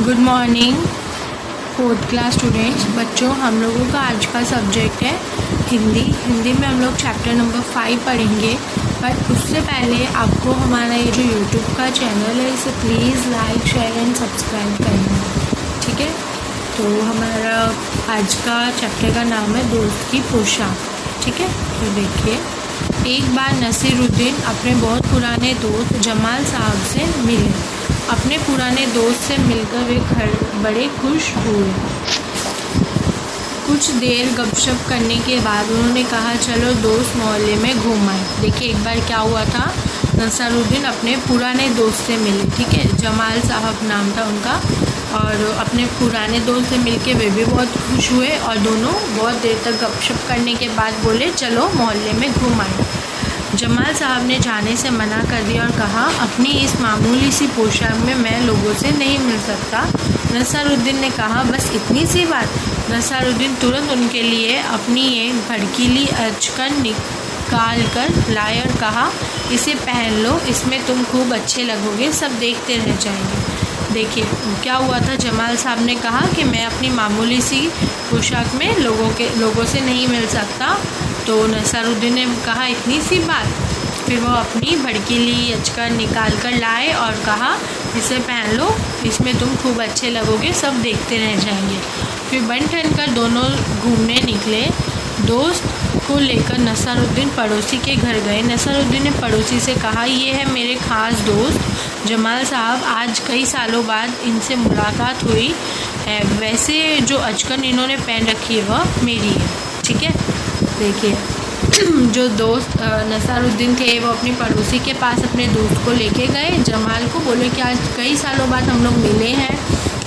Good morning fourth class students. बच्चों, हम लोगों का आज का सब्जेक्ट है हिंदी में हम लोग चैप्टर नंबर 5 पढ़ेंगे। बट उससे पहले आपको हमारा ये जो यूट्यूब का चैनल है इसे please like share and subscribe करना, ठीक है। तो हमारा आज का चैप्टर का नाम है दोस्त की पोशाक, ठीक है। तो देखिए, एक बार नसीरुद्दीन अपने बहुत पुराने दोस्त जमाल साहब से मिले। अपने पुराने दोस्त से मिलकर वे बड़े खुश हुए। कुछ देर गपशप करने के बाद उन्होंने कहा, चलो दोस्त मोहल्ले में घूम आए। देखिए, एक बार क्या हुआ था, नसीरुद्दीन अपने पुराने दोस्त से मिले, ठीक है। जमाल साहब नाम था उनका, और अपने पुराने दोस्त से मिलके वे भी बहुत खुश हुए और दोनों बहुत देर तक गपशप करने के बाद बोले, चलो मोहल्ले में घूम आए। जमाल साहब ने जाने से मना कर दिया और कहा, अपनी इस मामूली सी पोशाक में मैं लोगों से नहीं मिल सकता। नसीरुद्दीन ने कहा, बस इतनी सी बात। नसीरुद्दीन तुरंत उनके लिए अपनी एक भड़कीली अचकन निकाल कर लाए और कहा, इसे पहन लो, इसमें तुम खूब अच्छे लगोगे, सब देखते रह जाएंगे। देखिए क्या हुआ था, जमाल साहब ने कहा कि मैं अपनी मामूली सी पोशाक में लोगों से नहीं मिल सकता। तो नसीरुद्दीन ने कहा, इतनी सी बात। फिर वो अपनी भड़कीली अचकन निकाल कर लाए और कहा, इसे पहन लो, इसमें तुम खूब अच्छे लगोगे, सब देखते रह जाएंगे। फिर बन ठन कर दोनों घूमने निकले। दोस्त को लेकर नसीरुद्दीन पड़ोसी के घर गए। नसीरुद्दीन ने पड़ोसी से कहा, ये है मेरे ख़ास दोस्त जमाल साहब, आज कई सालों बाद इनसे मुलाकात हुई है। वैसे जो अचकन इन्होंने पहन रखी है वह मेरी है, ठीक है। देखिए, जो दोस्त नसीरुद्दीन थे वो अपनी पड़ोसी के पास अपने दोस्त को लेके गए। जमाल को बोले कि आज कई सालों बाद हम लोग मिले हैं,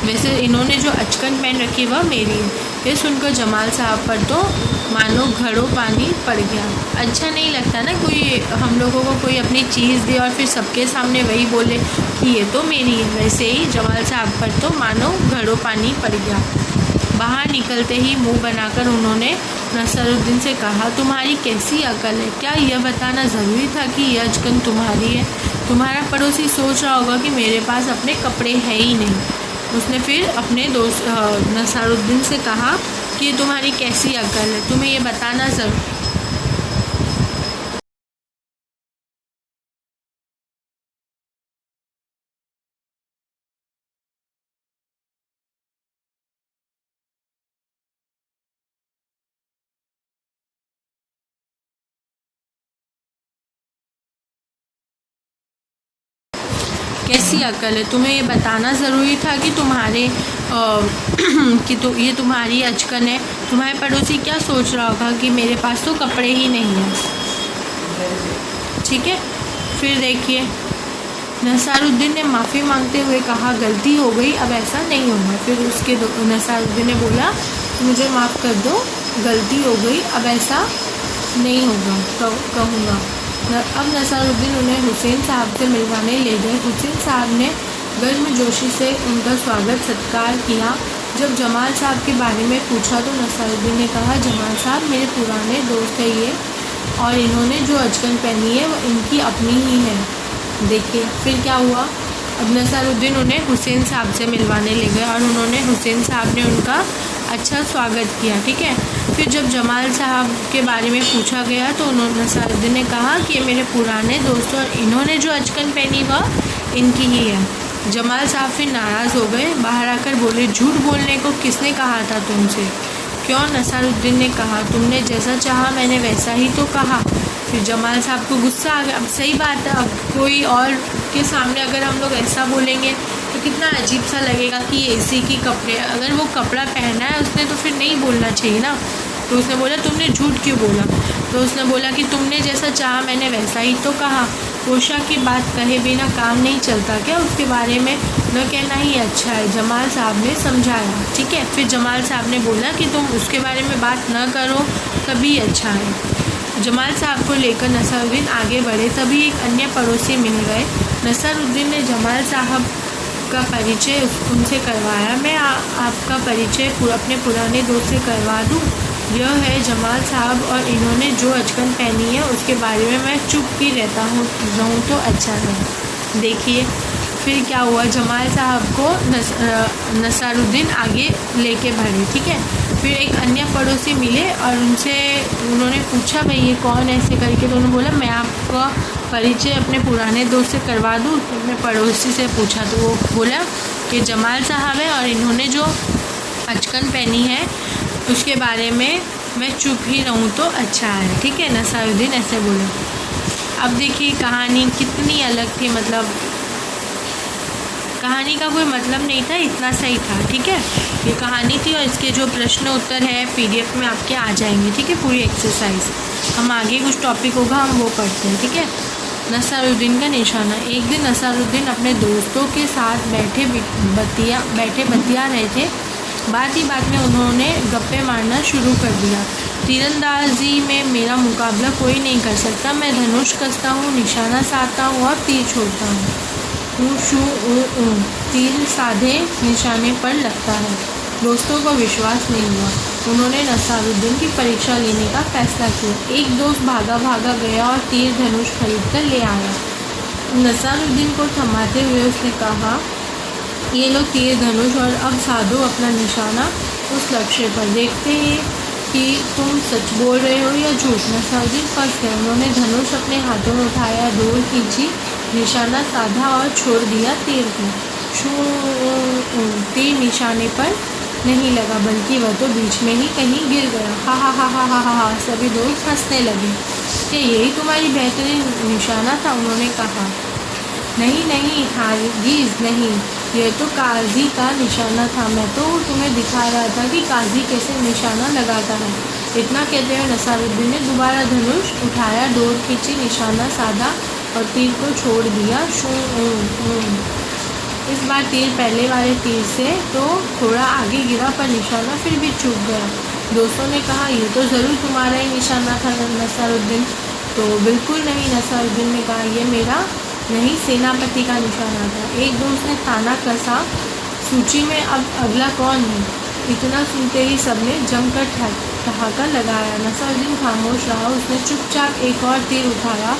वैसे इन्होंने जो अचकन पहन रखी वह मेरी है। ये सुनकर जमाल साहब पर तो मानो घड़ों पानी पड़ गया। अच्छा नहीं लगता ना, कोई हम लोगों को कोई अपनी चीज़ दे और फिर सबके सामने वही बोले कि ये तो मेरी है। वैसे ही जमाल साहब पर तो मानो घड़ों पानी पड़ गया। बाहर निकलते ही मुंह बनाकर उन्होंने नसीरुद्दीन से कहा, तुम्हारी कैसी अकल है, क्या यह बताना ज़रूरी था कि यह अचकन तुम्हारी है? तुम्हारा पड़ोसी सोच रहा होगा कि मेरे पास अपने कपड़े हैं ही नहीं। उसने फिर अपने दोस्त नसीरुद्दीन से कहा कि तुम्हारी कैसी अकल है, तुम्हें ये बताना ज़रूरी। कैसी अकल है, तुम्हें ये बताना ज़रूरी था कि ये तुम्हारी अचकन है। तुम्हारे पड़ोसी क्या सोच रहा होगा कि मेरे पास तो कपड़े ही नहीं हैं, ठीक है। फिर देखिए, नसीरुद्दीन ने माफ़ी मांगते हुए कहा, गलती हो गई, अब ऐसा नहीं होगा। फिर उसके नसीरुद्दीन ने बोला, मुझे माफ़ कर दो, गलती हो गई, अब ऐसा नहीं होगा, कहूँगा। अब नसीरुद्दीन उन्हें हुसैन साहब से मिलवाने ले गए। हुसैन साहब ने गर्मजोशी से उनका स्वागत सत्कार किया। जब जमाल साहब के बारे में पूछा तो नसीरुद्दीन ने कहा, जमाल साहब मेरे पुराने दोस्त है ये, और इन्होंने जो अचकन पहनी है वो इनकी अपनी ही है। देखिए फिर क्या हुआ, अब नसीरुद्दीन उन्हें हुसैन साहब से मिलवाने ले गए और उन्होंने हुसैन साहब ने उनका अच्छा स्वागत किया, ठीक है। फिर जब जमाल साहब के बारे में पूछा गया तो नसीरुद्दीन ने कहा कि ये मेरे पुराने दोस्त और इन्होंने जो अचकन पहनी वह इनकी ही है। जमाल साहब फिर नाराज़ हो गए, बाहर आकर बोले, झूठ बोलने को किसने कहा था तुमसे? क्यों? नसीरुद्दीन ने कहा, तुमने जैसा चाहा मैंने वैसा ही तो कहा। फिर जमाल साहब को गुस्सा आ गया। अब सही बात है, अब कोई और के सामने अगर हम लोग ऐसा बोलेंगे तो कितना अजीब सा लगेगा कि ये इसी की कपड़े, अगर वो कपड़ा पहना है उसने तो फिर नहीं बोलना चाहिए ना। तो उसने बोला, तुमने झूठ क्यों बोला? तो उसने बोला कि तुमने जैसा चाहा मैंने वैसा ही तो कहा। पोशाक की बात कहे बिना काम नहीं चलता क्या? उसके बारे में न कहना ही अच्छा है, जमाल साहब ने समझाया, ठीक है। फिर जमाल साहब ने बोला कि तुम उसके बारे में बात न करो तभी अच्छा है। जमाल साहब को लेकर नसीरुद्दीन आगे बढ़े, तभी एक अन्य पड़ोसी मिल गए। नसीरुद्दीन ने जमाल साहब का परिचय उनसे करवाया। मैं आपका परिचय अपने पुराने दोस्त से करवा दूं? यह है जमाल साहब, और इन्होंने जो अचकन पहनी है उसके बारे में मैं चुप ही रहूँ तो अच्छा है। देखिए फिर क्या हुआ, जमाल साहब को नसारुद्दीन आगे लेके बढ़े, ठीक है। फिर एक अन्य पड़ोसी मिले और उन्होंने पूछा भाई ये कौन है ऐसे करके, तो उन्होंने बोला मैं आपका परिचय अपने पुराने दोस्त से करवा दूँ। तो अपने पड़ोसी से पूछा तो वो बोला कि जमाल साहब है और इन्होंने जो अचकन पहनी है उसके बारे में मैं चुप ही रहूँ तो अच्छा है, ठीक है। नसारुद्दीन ऐसे बोले। अब देखिए कहानी कितनी अलग थी, मतलब कहानी का कोई मतलब नहीं था, इतना सही था, ठीक है। ये कहानी थी और इसके जो प्रश्न उत्तर है PDF में आपके आ जाएंगे, ठीक है, पूरी एक्सरसाइज। हम आगे कुछ टॉपिक होगा हम वो पढ़ते हैं, ठीक है। नसारुद्दीन का निशाना। एक दिन नसारुद्दीन अपने दोस्तों के साथ बैठे बतिया रहे थे। बात ही बात में उन्होंने गप्पे मारना शुरू कर दिया। तीरंदाजी में मेरा मुकाबला कोई नहीं कर सकता। मैं धनुष कसता हूँ, निशाना साधता हूँ और तीर छोड़ता हूँ। तीर साधे निशाने पर लगता है। दोस्तों को विश्वास नहीं हुआ। उन्होंने नसारुद्दीन की परीक्षा लेने का फैसला किया। एक दोस्त भागा गया और तीर धनुष खरीद कर ले आया। नसारुद्दीन को थमाते हुए उसने कहा, ये लो तीर धनुष और अब साधो अपना निशाना उस लक्ष्य पर। देखते हैं कि तुम सच बोल रहे हो या झूठ। नसारुद्दीन फंस गया। उन्होंने धनुष अपने हाथों में उठाया, डोर खींची, निशाना साधा और छोड़ दिया तीर को। तीर निशाने पर नहीं लगा बल्कि वह तो बीच में ही कहीं गिर गया। हा हा हा हा हा हा हा। सभी दोस्त हंसने लगे। क्या यही तुम्हारी बेहतरीन निशाना था? उन्होंने कहा। नहीं हारगीज़ नहीं, यह तो काजी का निशाना था। मैं तो तुम्हें दिखा रहा था कि काजी कैसे निशाना लगाता है। इतना कहते हुए नसारुद्दीन ने दोबारा धनुष उठाया, डोर खींची, निशाना साधा और तीर को छोड़ दिया। इस बार तीर पहले वाले तीर से तो थोड़ा आगे गिरा पर निशाना फिर भी चूक गया। दोस्तों ने कहा, ये तो ज़रूर तुम्हारा ही निशाना था नसारुद्दीन। तो बिल्कुल नहीं, नसारुद्दीन ने कहा, ये मेरा नहीं सेनापति का निशाना था। एक दोस्त ने ताना कसा, सूची में अब अगला कौन है? इतना सुनते ही सबने जमकर ठहाका लगाया। नसारुद्दीन खामोश रहा। उसने चुपचाप एक और तीर उठाया।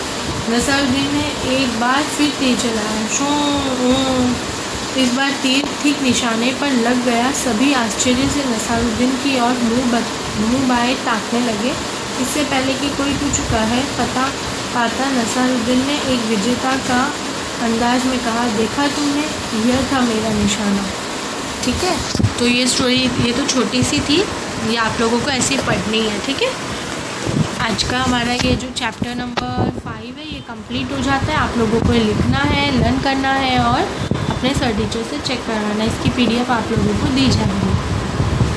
नसारुद्दीन ने एक बार फिर तीर चलाया। इस बार तीर ठीक निशाने पर लग गया। सभी आश्चर्य से नसारुद्दीन की ओर मुँह बाएं ताकने लगे। इससे पहले कि कोई कुछ कहे पाता नसारुद्दीन ने एक विजेता का अंदाज में कहा, देखा तुमने, यह था मेरा निशाना, ठीक है। तो ये स्टोरी ये तो छोटी सी थी, ये आप लोगों को ऐसे पढ़नी है, ठीक है। आज का हमारा ये जो चैप्टर नंबर 5 है ये कंप्लीट हो जाता है। आप लोगों को लिखना है, लर्न करना है और अपने सर टीचर से चेक कराना है। इसकी PDF आप लोगों को दी जाएगी।